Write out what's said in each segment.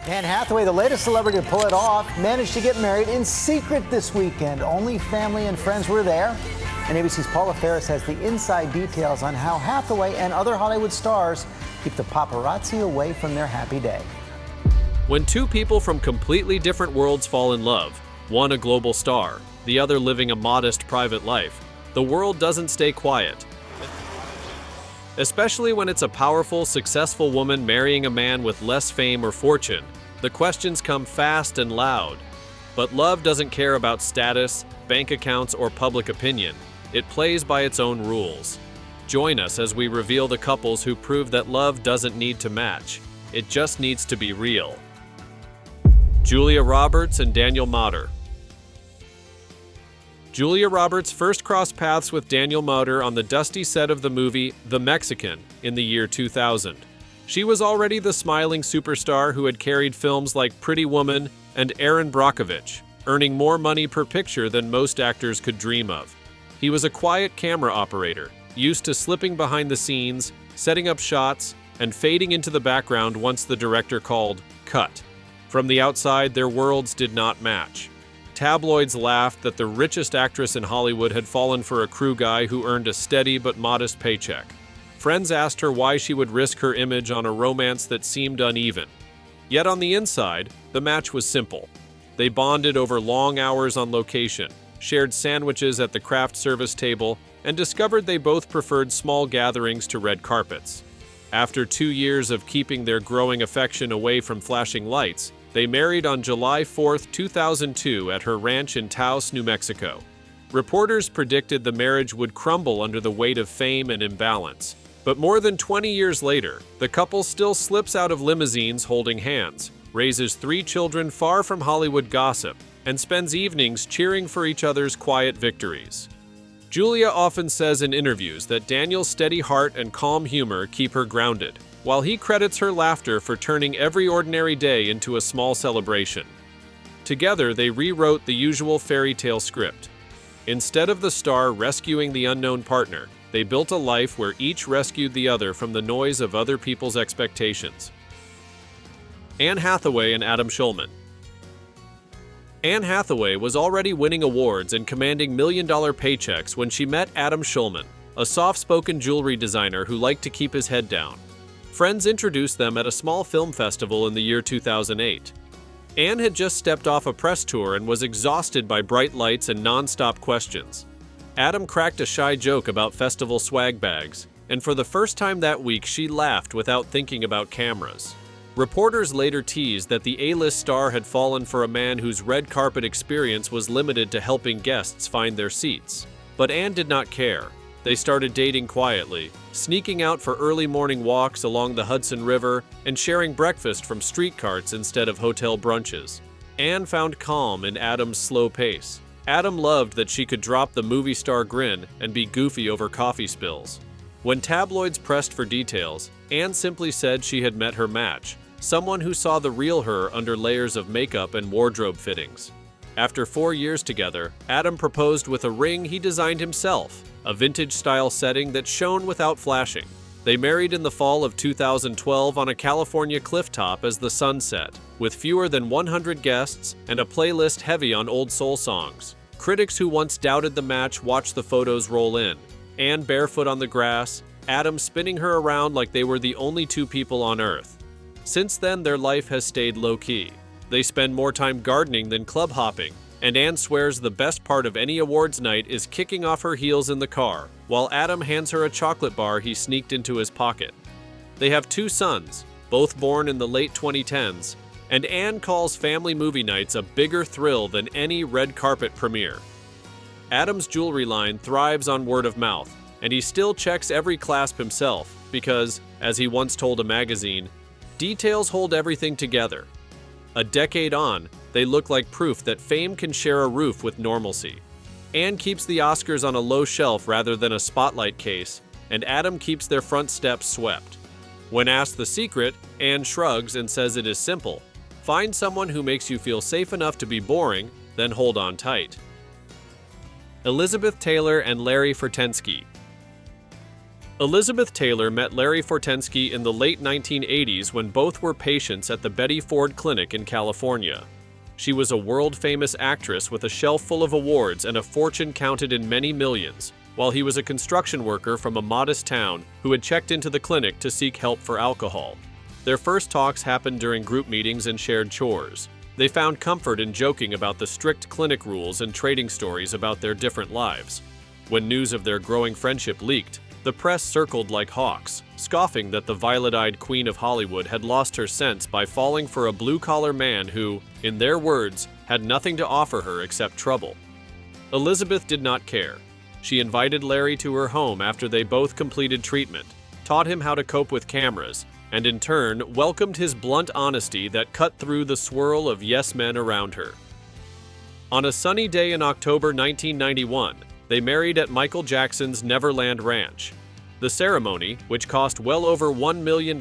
Anne Hathaway, the latest celebrity to pull it off, managed to get married in secret this weekend. Only family and friends were there. And ABC's Paula Ferris has the inside details on how Hathaway and other Hollywood stars keep the paparazzi away from their happy day. When two people from completely different worlds fall in love, one a global star, the other living a modest private life, the world doesn't stay quiet. Especially when it's a powerful, successful woman marrying a man with less fame or fortune, the questions come fast and loud. But love doesn't care about status, bank accounts, or public opinion. It plays by its own rules. Join us as we reveal the couples who prove that love doesn't need to match. It just needs to be real. Julia Roberts and Daniel Mauter. Julia Roberts first crossed paths with Daniel Mauter on the dusty set of the movie The Mexican in the year 2000. She was already the smiling superstar who had carried films like Pretty Woman and Erin Brockovich, earning more money per picture than most actors could dream of. He was a quiet camera operator, used to slipping behind the scenes, setting up shots, and fading into the background once the director called cut. From the outside, their worlds did not match. Tabloids laughed that the richest actress in Hollywood had fallen for a crew guy who earned a steady but modest paycheck. Friends asked her why she would risk her image on a romance that seemed uneven. Yet on the inside, the match was simple. They bonded over long hours on location, shared sandwiches at the craft service table, and discovered they both preferred small gatherings to red carpets. After 2 years of keeping their growing affection away from flashing lights, they married on July 4, 2002 at her ranch in Taos, New Mexico. Reporters predicted the marriage would crumble under the weight of fame and imbalance. But more than 20 years later, the couple still slips out of limousines holding hands, raises 3 children far from Hollywood gossip, and spends evenings cheering for each other's quiet victories. Julia often says in interviews that Daniel's steady heart and calm humor keep her grounded, while he credits her laughter for turning every ordinary day into a small celebration. Together, they rewrote the usual fairy tale script. Instead of the star rescuing the unknown partner, they built a life where each rescued the other from the noise of other people's expectations. Anne Hathaway and Adam Schulman. Anne Hathaway was already winning awards and commanding million-dollar paychecks when she met Adam Schulman, a soft-spoken jewelry designer who liked to keep his head down. Friends introduced them at a small film festival in the year 2008. Anne had just stepped off a press tour and was exhausted by bright lights and non-stop questions. Adam cracked a shy joke about festival swag bags, and for the first time that week she laughed without thinking about cameras. Reporters later teased that the A-list star had fallen for a man whose red carpet experience was limited to helping guests find their seats. But Anne did not care. They started dating quietly, sneaking out for early morning walks along the Hudson River and sharing breakfast from street carts instead of hotel brunches. Anne found calm in Adam's slow pace. Adam loved that she could drop the movie star grin and be goofy over coffee spills. When tabloids pressed for details, Anne simply said she had met her match, someone who saw the real her under layers of makeup and wardrobe fittings. After 4 years together, Adam proposed with a ring he designed himself, a vintage-style setting that shone without flashing. They married in the fall of 2012 on a California clifftop as the sun set, with fewer than 100 guests and a playlist heavy on old soul songs. Critics who once doubted the match watched the photos roll in. Anne barefoot on the grass, Adam spinning her around like they were the only two people on Earth. Since then, their life has stayed low-key. They spend more time gardening than club hopping, and Anne swears the best part of any awards night is kicking off her heels in the car, while Adam hands her a chocolate bar he sneaked into his pocket. They have 2 sons, both born in the late 2010s, and Anne calls family movie nights a bigger thrill than any red carpet premiere. Adam's jewelry line thrives on word of mouth, and he still checks every clasp himself because, as he once told a magazine, details hold everything together. A decade on, they look like proof that fame can share a roof with normalcy. Anne keeps the Oscars on a low shelf rather than a spotlight case, and Adam keeps their front steps swept. When asked the secret, Anne shrugs and says it is simple. Find someone who makes you feel safe enough to be boring, then hold on tight. Elizabeth Taylor and Larry Forensky. Elizabeth Taylor met Larry Forensky in the late 1980s when both were patients at the Betty Ford Clinic in California. She was a world-famous actress with a shelf full of awards and a fortune counted in many millions, while he was a construction worker from a modest town who had checked into the clinic to seek help for alcohol. Their first talks happened during group meetings and shared chores. They found comfort in joking about the strict clinic rules and trading stories about their different lives. When news of their growing friendship leaked, the press circled like hawks, scoffing that the violet-eyed queen of Hollywood had lost her sense by falling for a blue-collar man who, in their words, had nothing to offer her except trouble. Elizabeth did not care. She invited Larry to her home after they both completed treatment, taught him how to cope with cameras, and in turn welcomed his blunt honesty that cut through the swirl of yes-men around her. On a sunny day in October 1991, they married at Michael Jackson's Neverland Ranch. The ceremony, which cost well over $1 million,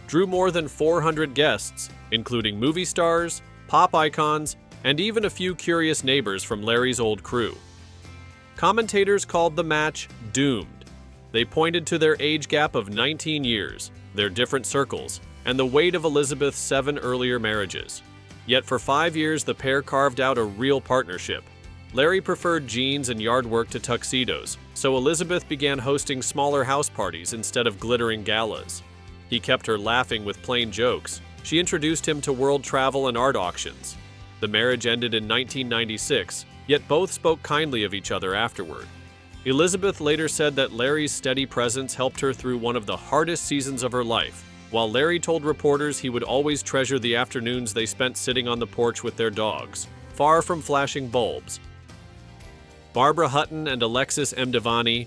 drew more than 400 guests, including movie stars, pop icons, and even a few curious neighbors from Larry's old crew. Commentators called the match doomed. They pointed to their age gap of 19 years, their different circles, and the weight of Elizabeth's 7 earlier marriages. Yet for 5 years the pair carved out a real partnership. Larry preferred jeans and yard work to tuxedos, so Elizabeth began hosting smaller house parties instead of glittering galas. He kept her laughing with plain jokes. She introduced him to world travel and art auctions. The marriage ended in 1996, yet both spoke kindly of each other afterward. Elizabeth later said that Larry's steady presence helped her through one of the hardest seasons of her life, while Larry told reporters he would always treasure the afternoons they spent sitting on the porch with their dogs, far from flashing bulbs. Barbara Hutton and Alexis Devani.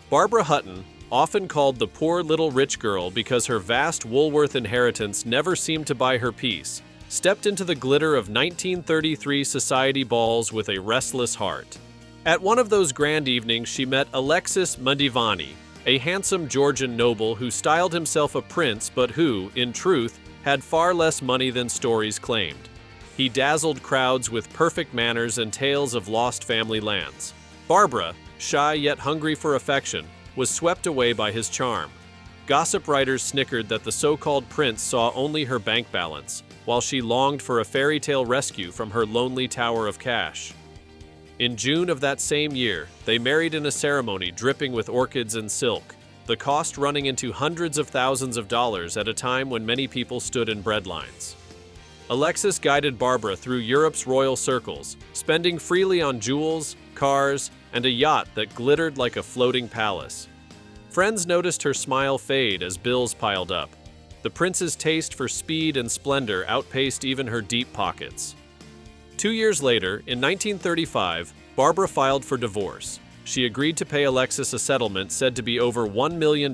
Barbara Hutton, often called the poor little rich girl because her vast Woolworth inheritance never seemed to buy her peace, stepped into the glitter of 1933 society balls with a restless heart. At one of those grand evenings, she met Alexis Devani, a handsome Georgian noble who styled himself a prince but who, in truth, had far less money than stories claimed. He dazzled crowds with perfect manners and tales of lost family lands. Barbara, shy yet hungry for affection, was swept away by his charm. Gossip writers snickered that the so-called prince saw only her bank balance, while she longed for a fairy tale rescue from her lonely tower of cash. In June of that same year, they married in a ceremony dripping with orchids and silk, the cost running into hundreds of thousands of dollars at a time when many people stood in breadlines. Alexis guided Barbara through Europe's royal circles, spending freely on jewels, cars, and a yacht that glittered like a floating palace. Friends noticed her smile fade as bills piled up. The prince's taste for speed and splendor outpaced even her deep pockets. 2 years later, in 1935, Barbara filed for divorce. She agreed to pay Alexis a settlement said to be over $1 million,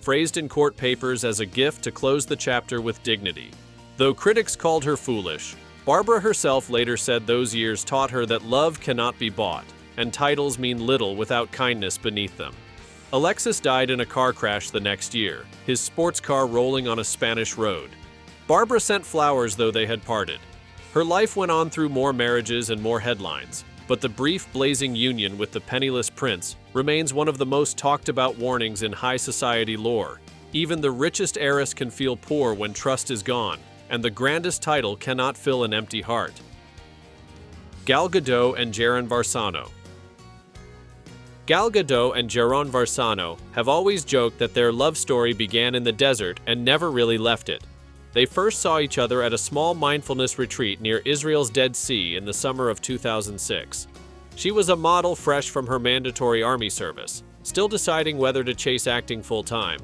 phrased in court papers as a gift to close the chapter with dignity. Though critics called her foolish, Barbara herself later said those years taught her that love cannot be bought, and titles mean little without kindness beneath them. Alexis died in a car crash the next year, his sports car rolling on a Spanish road. Barbara sent flowers though they had parted. Her life went on through more marriages and more headlines, but the brief blazing union with the penniless prince remains one of the most talked about warnings in high society lore. Even the richest heiress can feel poor when trust is gone, and the grandest title cannot fill an empty heart. Gal Gadot and Jiren Varsano. Gal Gadot and Jiren Varsano have always joked that their love story began in the desert and never really left it. They first saw each other at a small mindfulness retreat near Israel's Dead Sea in the summer of 2006. She was a model fresh from her mandatory army service, still deciding whether to chase acting full-time.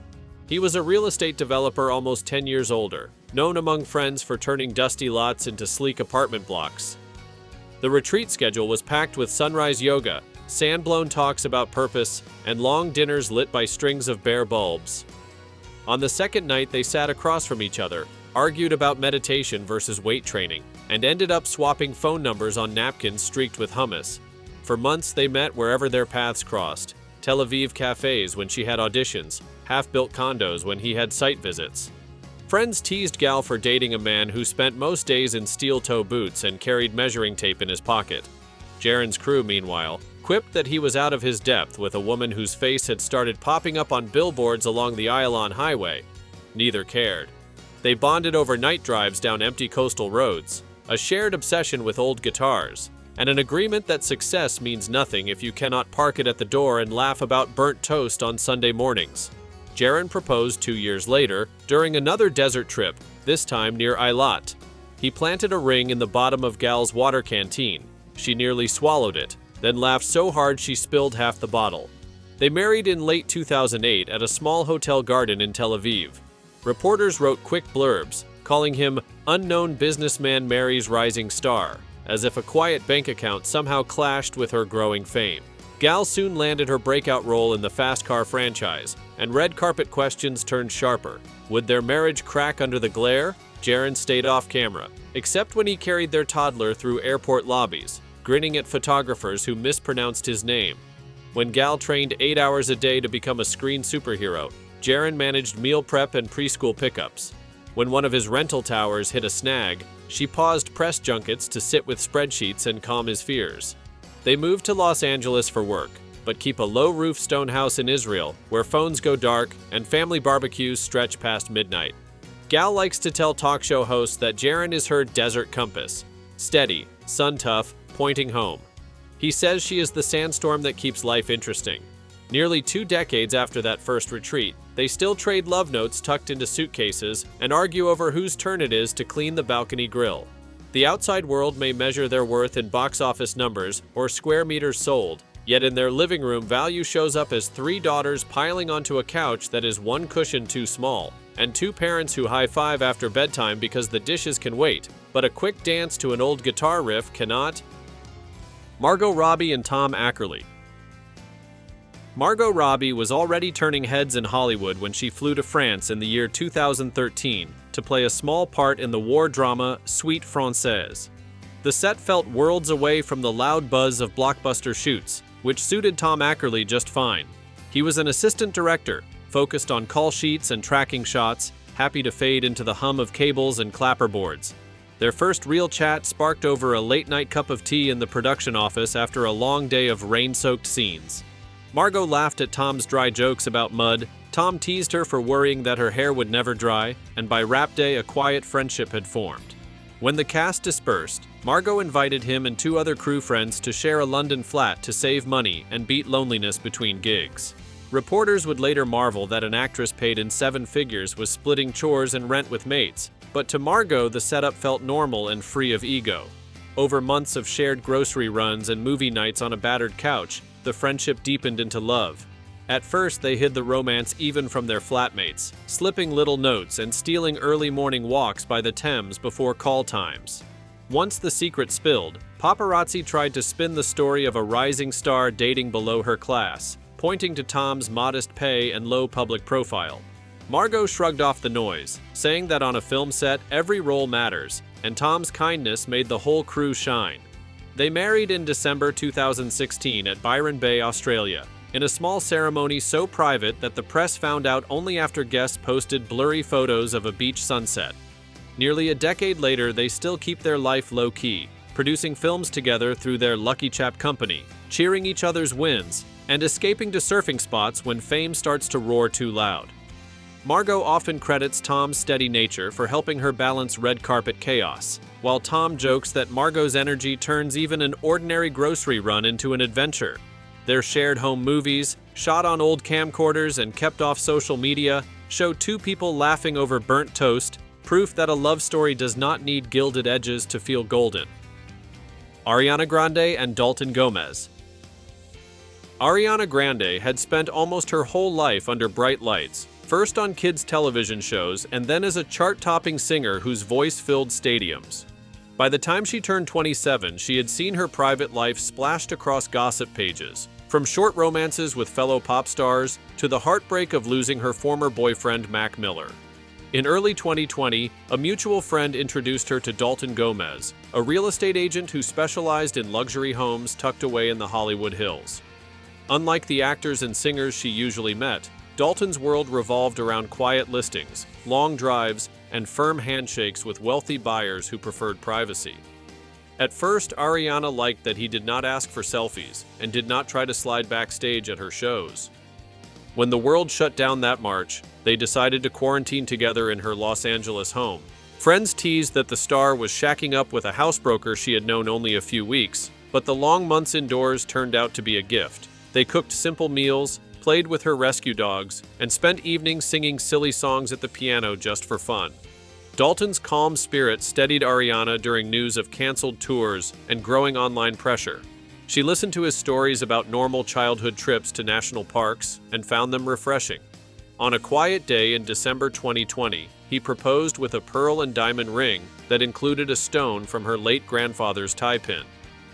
He was a real estate developer almost 10 years older, known among friends for turning dusty lots into sleek apartment blocks. The retreat schedule was packed with sunrise yoga, sand-blown talks about purpose, and long dinners lit by strings of bare bulbs. On the second night, they sat across from each other, argued about meditation versus weight training, and ended up swapping phone numbers on napkins streaked with hummus. For months, they met wherever their paths crossed. Tel Aviv cafes when she had auditions, half-built condos when he had site visits. Friends teased Gal for dating a man who spent most days in steel-toe boots and carried measuring tape in his pocket. Jiren's crew, meanwhile, quipped that he was out of his depth with a woman whose face had started popping up on billboards along the Iolon Highway. Neither cared. They bonded over night drives down empty coastal roads, a shared obsession with old guitars, and an agreement that success means nothing if you cannot park it at the door and laugh about burnt toast on Sunday mornings. Jiren proposed 2 years later, during another desert trip, this time near Eilat. He planted a ring in the bottom of Gal's water canteen. She nearly swallowed it, then laughed so hard she spilled half the bottle. They married in late 2008 at a small hotel garden in Tel Aviv. Reporters wrote quick blurbs, calling him "unknown businessman marries rising star," as if a quiet bank account somehow clashed with her growing fame. Gal soon landed her breakout role in the fast car franchise, and red carpet questions turned sharper. Would their marriage crack under the glare? Jiren stayed off camera, except when he carried their toddler through airport lobbies, grinning at photographers who mispronounced his name. When Gal trained 8 hours a day to become a screen superhero, Jiren managed meal prep and preschool pickups. When one of his rental towers hit a snag, she paused press junkets to sit with spreadsheets and calm his fears. They moved to Los Angeles for work, but keep a low-roof stone house in Israel where phones go dark and family barbecues stretch past midnight. Gal likes to tell talk show hosts that Jiren is her desert compass, steady, sun-tough, pointing home. He says she is the sandstorm that keeps life interesting. Nearly 2 decades after that first retreat, they still trade love notes tucked into suitcases and argue over whose turn it is to clean the balcony grill. The outside world may measure their worth in box office numbers or square meters sold, yet in their living room value shows up as 3 daughters piling onto a couch that is 1 cushion too small, and 2 parents who high-five after bedtime because the dishes can wait, but a quick dance to an old guitar riff cannot. Margot Robbie and Tom Akerly. Margot Robbie was already turning heads in Hollywood when she flew to France in the year 2013 to play a small part in the war drama Suite Française. The set felt worlds away from the loud buzz of blockbuster shoots, which suited Tom Akerly just fine. He was an assistant director, focused on call sheets and tracking shots, happy to fade into the hum of cables and clapperboards. Their first real chat sparked over a late-night cup of tea in the production office after a long day of rain-soaked scenes. Margot laughed at Tom's dry jokes about mud, Tom teased her for worrying that her hair would never dry, and by wrap day a quiet friendship had formed. When the cast dispersed, Margot invited him and 2 other crew friends to share a London flat to save money and beat loneliness between gigs. Reporters would later marvel that an actress paid in 7 figures was splitting chores and rent with mates, but to Margot the setup felt normal and free of ego. Over months of shared grocery runs and movie nights on a battered couch, the friendship deepened into love. At first, they hid the romance even from their flatmates, slipping little notes and stealing early morning walks by the Thames before call times. Once the secret spilled, paparazzi tried to spin the story of a rising star dating below her class, pointing to Tom's modest pay and low public profile. Margot shrugged off the noise, saying that on a film set, every role matters, and Tom's kindness made the whole crew shine. They married in December 2016 at Byron Bay, Australia, in a small ceremony so private that the press found out only after guests posted blurry photos of a beach sunset. Nearly a decade later, they still keep their life low-key, producing films together through their Lucky Chap company, cheering each other's wins, and escaping to surfing spots when fame starts to roar too loud. Margot often credits Tom's steady nature for helping her balance red carpet chaos, while Tom jokes that Margot's energy turns even an ordinary grocery run into an adventure. Their shared home movies, shot on old camcorders and kept off social media, show 2 people laughing over burnt toast, proof that a love story does not need gilded edges to feel golden. Ariana Grande and Dalton Gomez. Ariana Grande had spent almost her whole life under bright lights, first on kids' television shows and then as a chart-topping singer whose voice filled stadiums. By the time she turned 27, she had seen her private life splashed across gossip pages, from short romances with fellow pop stars to the heartbreak of losing her former boyfriend Mac Miller. In early 2020, a mutual friend introduced her to Dalton Gomez, a real estate agent who specialized in luxury homes tucked away in the Hollywood Hills. Unlike the actors and singers she usually met, Dalton's world revolved around quiet listings, long drives, and firm handshakes with wealthy buyers who preferred privacy. At first, Ariana liked that he did not ask for selfies and did not try to slide backstage at her shows. When the world shut down that March, they decided to quarantine together in her Los Angeles home. Friends teased that the star was shacking up with a housebroker she had known only a few weeks, but the long months indoors turned out to be a gift. They cooked simple meals, played with her rescue dogs, and spent evenings singing silly songs at the piano just for fun. Dalton's calm spirit steadied Ariana during news of canceled tours and growing online pressure. She listened to his stories about normal childhood trips to national parks and found them refreshing. On a quiet day in December 2020, he proposed with a pearl and diamond ring that included a stone from her late grandfather's tie pin.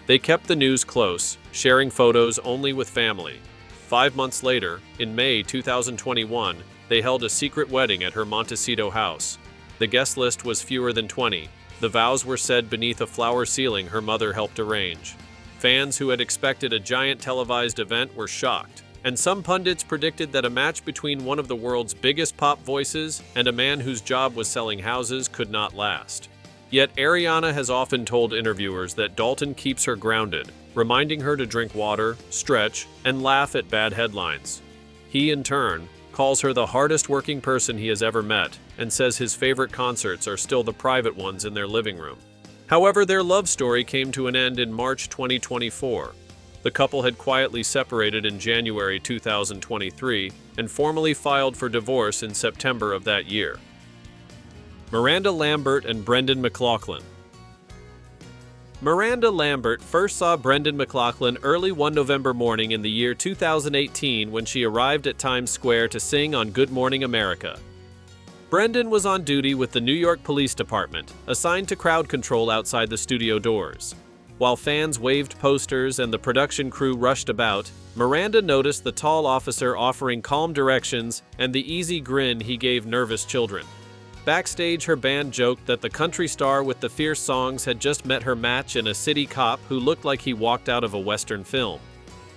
They kept the news close, sharing photos only with family. 5 months later, in May 2021, they held a secret wedding at her Montecito house. The guest list was fewer than 20. The vows were said beneath a flower ceiling her mother helped arrange. Fans who had expected a giant televised event were shocked, and some pundits predicted that a match between one of the world's biggest pop voices and a man whose job was selling houses could not last. Yet Ariana has often told interviewers that Dalton keeps her grounded, reminding her to drink water, stretch, and laugh at bad headlines. He, in turn, calls her the hardest working person he has ever met and says his favorite concerts are still the private ones in their living room. However, their love story came to an end in March 2024. The couple had quietly separated in January 2023 and formally filed for divorce in September of that year. Miranda Lambert and Brendan McLaughlin. Miranda Lambert first saw Brendan McLaughlin early one November morning in the year 2018 when she arrived at Times Square to sing on Good Morning America. Brendan was on duty with the New York Police Department, assigned to crowd control outside the studio doors. While fans waved posters and the production crew rushed about, Miranda noticed the tall officer offering calm directions and the easy grin he gave nervous children. Backstage, her band joked that the country star with the fierce songs had just met her match in a city cop who looked like he walked out of a Western film.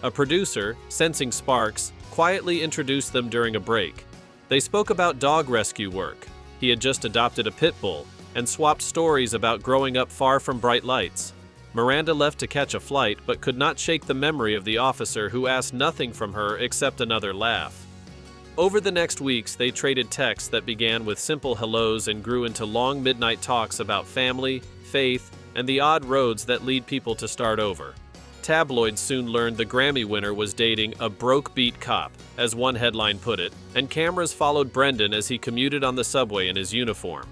A producer, sensing sparks, quietly introduced them during a break. They spoke about dog rescue work. He had just adopted a pit bull and swapped stories about growing up far from bright lights. Miranda left to catch a flight but could not shake the memory of the officer who asked nothing from her except another laugh. Over the next weeks, they traded texts that began with simple hellos and grew into long midnight talks about family, faith, and the odd roads that lead people to start over. Tabloids soon learned the Grammy winner was dating a broke-beat cop, as one headline put it, and cameras followed Brendan as he commuted on the subway in his uniform.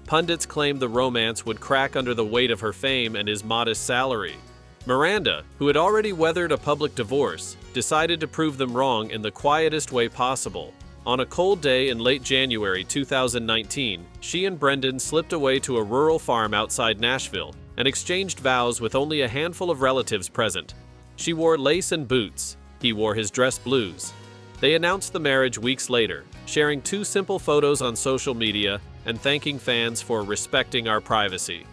Pundits claimed the romance would crack under the weight of her fame and his modest salary. Miranda, who had already weathered a public divorce, decided to prove them wrong in the quietest way possible. On a cold day in late January 2019, she and Brendan slipped away to a rural farm outside Nashville and exchanged vows with only a handful of relatives present. She wore lace and boots. He wore his dress blues. They announced the marriage weeks later, sharing 2 simple photos on social media and thanking fans for respecting our privacy.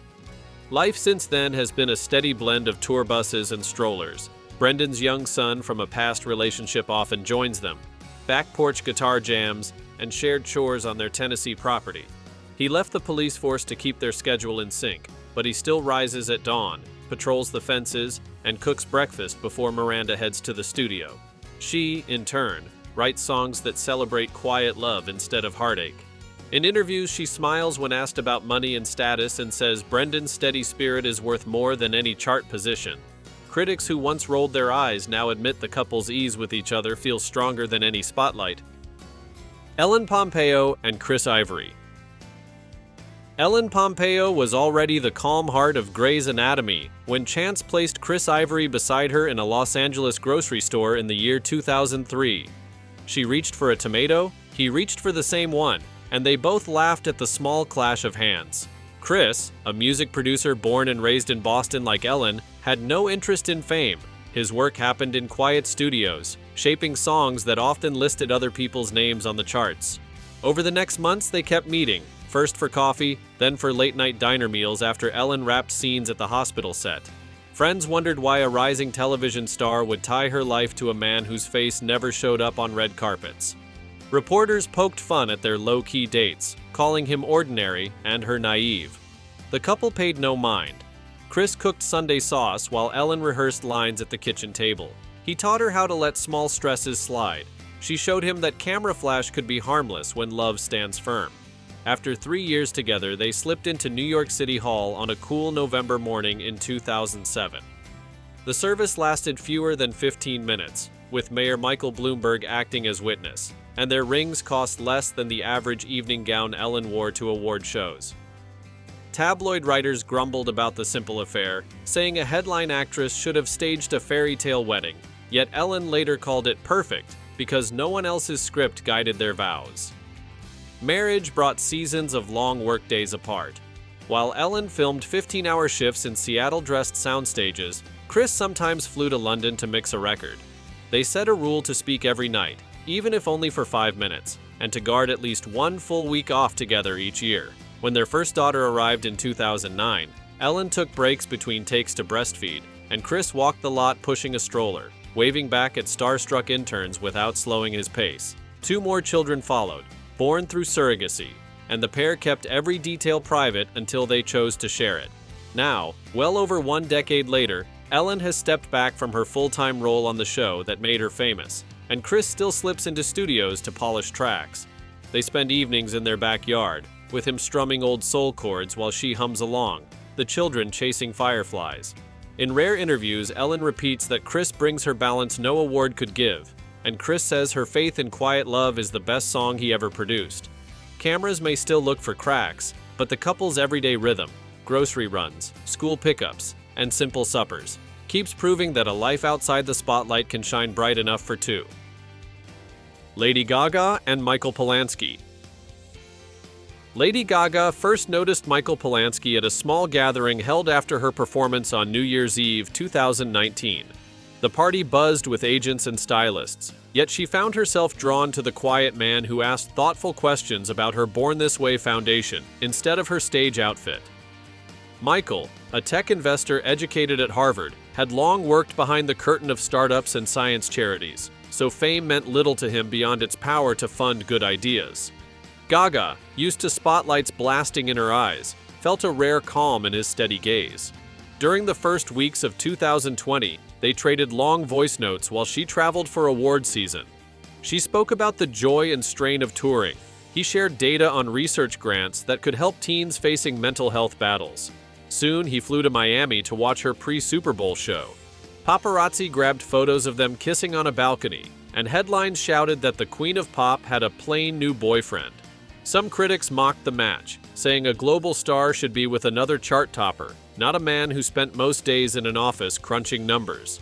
Life since then has been a steady blend of tour buses and strollers. Brendan's young son from a past relationship often joins them, back porch guitar jams, and shared chores on their Tennessee property. He left the police force to keep their schedule in sync, but he still rises at dawn, patrols the fences, and cooks breakfast before Miranda heads to the studio. She, in turn, writes songs that celebrate quiet love instead of heartache. In interviews, she smiles when asked about money and status and says Brendan's steady spirit is worth more than any chart position. Critics who once rolled their eyes now admit the couple's ease with each other feels stronger than any spotlight. Ellen Pompeo and Chris Ivory. Ellen Pompeo was already the calm heart of Grey's Anatomy when chance placed Chris Ivory beside her in a Los Angeles grocery store in the year 2003. She reached for a tomato, he reached for the same one, and they both laughed at the small clash of hands. Chris, a music producer born and raised in Boston like Ellen, had no interest in fame. His work happened in quiet studios, shaping songs that often listed other people's names on the charts. Over the next months, they kept meeting, first for coffee, then for late-night diner meals after Ellen wrapped scenes at the hospital set. Friends wondered why a rising television star would tie her life to a man whose face never showed up on red carpets. Reporters poked fun at their low-key dates, calling him ordinary and her naive. The couple paid no mind. Chris cooked Sunday sauce while Ellen rehearsed lines at the kitchen table. He taught her how to let small stresses slide. She showed him that camera flash could be harmless when love stands firm. After 3 years together, they slipped into New York City Hall on a cool November morning in 2007. The service lasted fewer than 15 minutes, with Mayor Michael Bloomberg acting as witness, and their rings cost less than the average evening gown Ellen wore to award shows. Tabloid writers grumbled about the simple affair, saying a headline actress should have staged a fairy tale wedding, yet Ellen later called it perfect because no one else's script guided their vows. Marriage brought seasons of long workdays apart. While Ellen filmed 15-hour shifts in Seattle-dressed soundstages, Chris sometimes flew to London to mix a record. They set a rule to speak every night, even if only for 5 minutes, and to guard at least one full week off together each year. When their first daughter arrived in 2009, Ellen took breaks between takes to breastfeed, and Chris walked the lot pushing a stroller, waving back at starstruck interns without slowing his pace. 2 more children followed, born through surrogacy, and the pair kept every detail private until they chose to share it. Now, well over 1 decade later, Ellen has stepped back from her full-time role on the show that made her famous, and Chris still slips into studios to polish tracks. They spend evenings in their backyard, with him strumming old soul chords while she hums along, the children chasing fireflies. In rare interviews, Ellen repeats that Chris brings her balance no award could give, and Chris says her faith in quiet love is the best song he ever produced. Cameras may still look for cracks, but the couple's everyday rhythm, grocery runs, school pickups, and simple suppers, keeps proving that a life outside the spotlight can shine bright enough for 2. Lady Gaga and Michael Palansky. Lady Gaga first noticed Michael Palansky at a small gathering held after her performance on New Year's Eve 2019. The party buzzed with agents and stylists, yet she found herself drawn to the quiet man who asked thoughtful questions about her Born This Way foundation instead of her stage outfit. Michael, a tech investor educated at Harvard, had long worked behind the curtain of startups and science charities, so fame meant little to him beyond its power to fund good ideas. Gaga, used to spotlights blasting in her eyes, felt a rare calm in his steady gaze. During the first weeks of 2020, they traded long voice notes while she traveled for award season. She spoke about the joy and strain of touring. He shared data on research grants that could help teens facing mental health battles. Soon, he flew to Miami to watch her pre-Super Bowl show. Paparazzi grabbed photos of them kissing on a balcony, and headlines shouted that the Queen of Pop had a plain new boyfriend. Some critics mocked the match, saying a global star should be with another chart topper, not a man who spent most days in an office crunching numbers.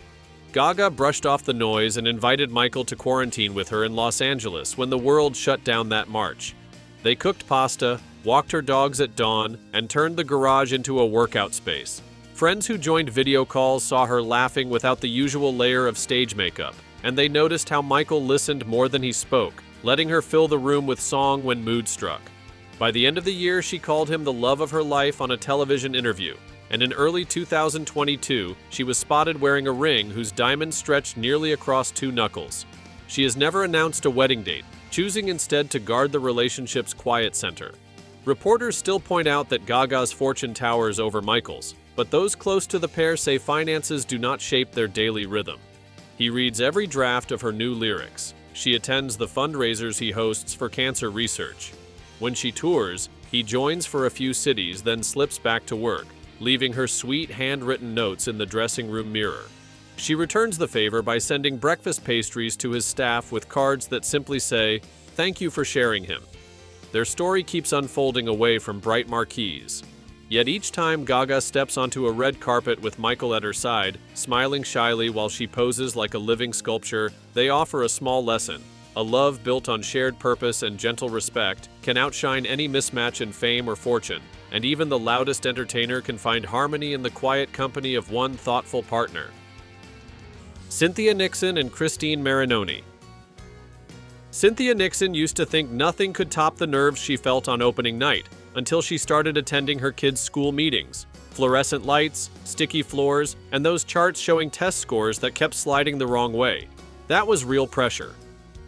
Gaga brushed off the noise and invited Michael to quarantine with her in Los Angeles when the world shut down that March. They cooked pasta, walked her dogs at dawn, and turned the garage into a workout space. Friends who joined video calls saw her laughing without the usual layer of stage makeup, and they noticed how Michael listened more than he spoke, letting her fill the room with song when mood struck. By the end of the year, she called him the love of her life on a television interview, and in early 2022, she was spotted wearing a ring whose diamond stretched nearly across 2 knuckles. She has never announced a wedding date, choosing instead to guard the relationship's quiet center. Reporters still point out that Gaga's fortune towers over Michael's, but those close to the pair say finances do not shape their daily rhythm. He reads every draft of her new lyrics. She attends the fundraisers he hosts for cancer research. When she tours, he joins for a few cities, then slips back to work, leaving her sweet handwritten notes in the dressing room mirror. She returns the favor by sending breakfast pastries to his staff with cards that simply say, "Thank you for sharing him." Their story keeps unfolding away from bright marquees. Yet each time Gaga steps onto a red carpet with Michael at her side, smiling shyly while she poses like a living sculpture, they offer a small lesson. A love built on shared purpose and gentle respect can outshine any mismatch in fame or fortune, and even the loudest entertainer can find harmony in the quiet company of one thoughtful partner. Cynthia Nixon and Christine Marinoni. Cynthia Nixon used to think nothing could top the nerves she felt on opening night, until she started attending her kids' school meetings. Fluorescent lights, sticky floors, and those charts showing test scores that kept sliding the wrong way. That was real pressure.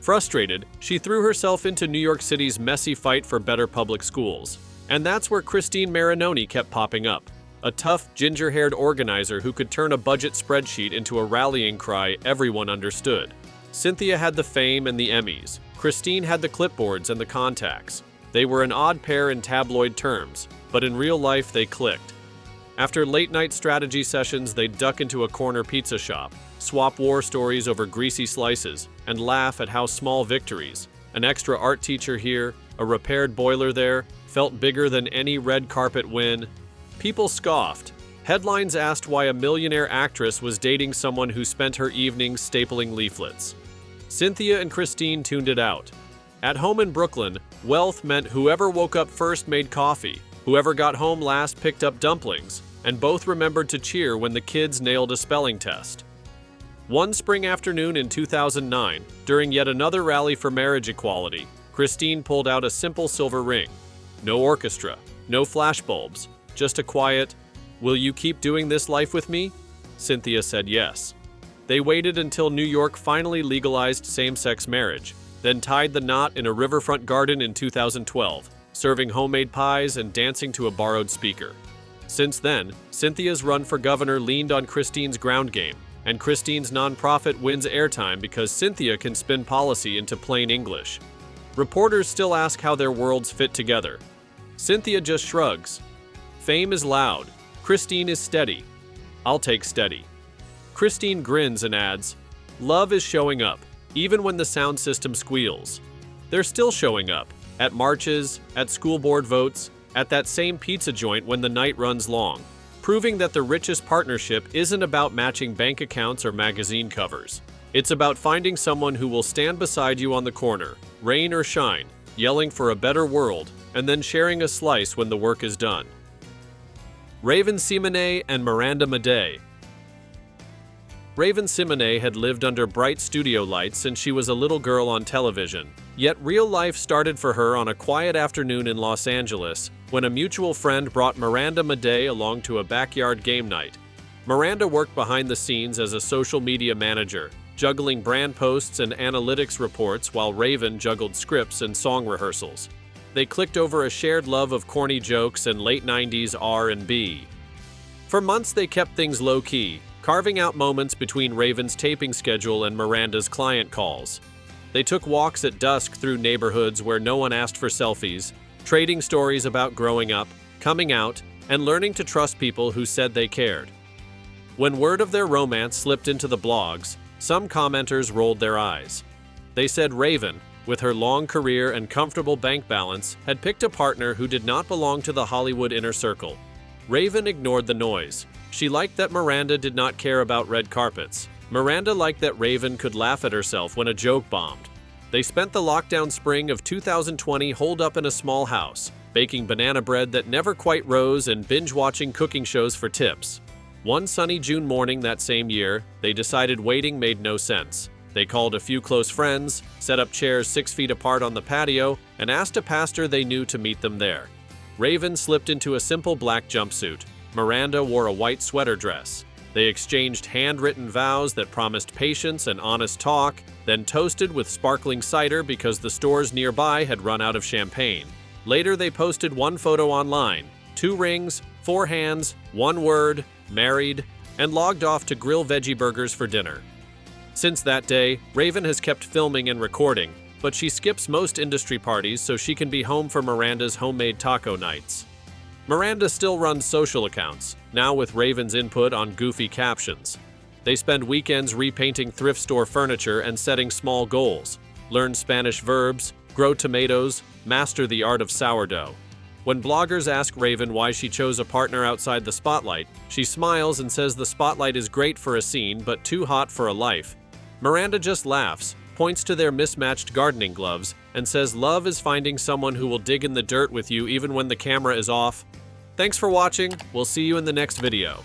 Frustrated, she threw herself into New York City's messy fight for better public schools. And that's where Christine Marinoni kept popping up. a tough, ginger-haired organizer who could turn a budget spreadsheet into a rallying cry everyone understood. Cynthia had the fame and the Emmys. Christine had the clipboards and the contacts. They were an odd pair in tabloid terms, but in real life they clicked. After late-night strategy sessions, they'd duck into a corner pizza shop, swap war stories over greasy slices, and laugh at how small victories, an extra art teacher here, a repaired boiler there, felt bigger than any red carpet win. People scoffed. Headlines asked why a millionaire actress was dating someone who spent her evenings stapling leaflets. Cynthia and Christine tuned it out. At home in Brooklyn, wealth meant whoever woke up first made coffee, whoever got home last picked up dumplings, and both remembered to cheer when the kids nailed a spelling test. One spring afternoon in 2009, during yet another rally for marriage equality, Christine pulled out a simple silver ring. No orchestra, no flashbulbs, just a quiet, "Will you keep doing this life with me?" Cynthia said yes. They waited until New York finally legalized same-sex marriage, then tied the knot in a riverfront garden in 2012, serving homemade pies and dancing to a borrowed speaker. Since then, Cynthia's run for governor leaned on Christine's ground game, and Christine's nonprofit wins airtime because Cynthia can spin policy into plain English. Reporters still ask how their worlds fit together. Cynthia just shrugs. Fame is loud. Christine is steady. I'll take steady. Christine grins and adds, "Love is showing up, even when the sound system squeals." They're still showing up, at marches, at school board votes, at that same pizza joint when the night runs long, proving that the richest partnership isn't about matching bank accounts or magazine covers. It's about finding someone who will stand beside you on the corner, rain or shine, yelling for a better world, and then sharing a slice when the work is done. Raven-Symoné and Miranda Mday. Raven-Symoné had lived under bright studio lights since she was a little girl on television, yet real life started for her on a quiet afternoon in Los Angeles when a mutual friend brought Miranda Mday along to a backyard game night. Miranda worked behind the scenes as a social media manager, juggling brand posts and analytics reports while Raven juggled scripts and song rehearsals. They clicked over a shared love of corny jokes and late 90s R&B. For months they kept things low-key, carving out moments between Raven's taping schedule and Miranda's client calls. They took walks at dusk through neighborhoods where no one asked for selfies, trading stories about growing up, coming out, and learning to trust people who said they cared. When word of their romance slipped into the blogs, some commenters rolled their eyes. They said Raven, with her long career and comfortable bank balance, had picked a partner who did not belong to the Hollywood inner circle. Raven ignored the noise. She liked that Miranda did not care about red carpets. Miranda liked that Raven could laugh at herself when a joke bombed. They spent the lockdown spring of 2020 holed up in a small house, baking banana bread that never quite rose and binge-watching cooking shows for tips. One sunny June morning that same year, they decided waiting made no sense. They called a few close friends, set up chairs 6 feet apart on the patio, and asked a pastor they knew to meet them there. Raven slipped into a simple black jumpsuit. Miranda wore a white sweater dress. They exchanged handwritten vows that promised patience and honest talk, then toasted with sparkling cider because the stores nearby had run out of champagne. Later they posted one photo online, 2 rings, 4 hands, 1 word, married, and logged off to grill veggie burgers for dinner. Since that day, Raven has kept filming and recording, but she skips most industry parties so she can be home for Miranda's homemade taco nights. Miranda still runs social accounts, now with Raven's input on goofy captions. They spend weekends repainting thrift store furniture and setting small goals, learn Spanish verbs, grow tomatoes, master the art of sourdough. When bloggers ask Raven why she chose a partner outside the spotlight, she smiles and says the spotlight is great for a scene but too hot for a life. Miranda just laughs, points to their mismatched gardening gloves, and says love is finding someone who will dig in the dirt with you even when the camera is off. Thanks for watching. We'll see you in the next video.